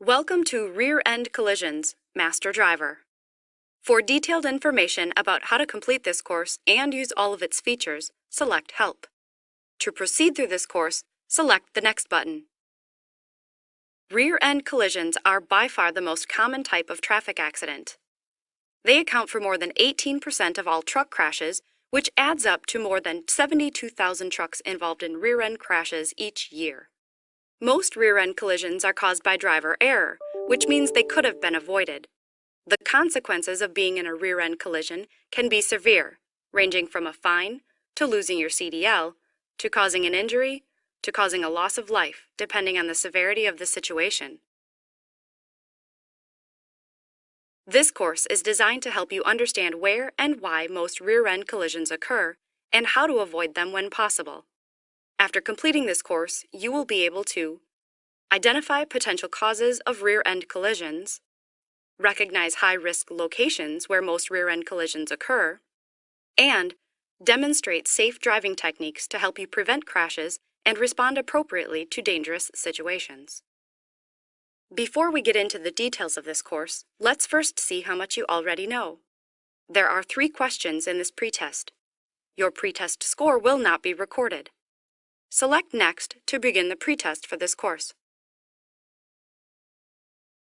Welcome to Rear-End Collisions, Master Driver. For detailed information about how to complete this course and use all of its features, select Help. To proceed through this course, select the Next button. Rear-end collisions are by far the most common type of traffic accident. They account for more than 18% of all truck crashes, which adds up to more than 72,000 trucks involved in rear-end crashes each year. Most rear-end collisions are caused by driver error, which means they could have been avoided. The consequences of being in a rear-end collision can be severe, ranging from a fine, to losing your CDL, to causing an injury, to causing a loss of life, depending on the severity of the situation. This course is designed to help you understand where and why most rear-end collisions occur, and how to avoid them when possible. After completing this course, you will be able to identify potential causes of rear-end collisions, recognize high-risk locations where most rear-end collisions occur, and demonstrate safe driving techniques to help you prevent crashes and respond appropriately to dangerous situations. Before we get into the details of this course, let's first see how much you already know. There are 3 questions in this pretest. Your pretest score will not be recorded. Select Next to begin the pretest for this course.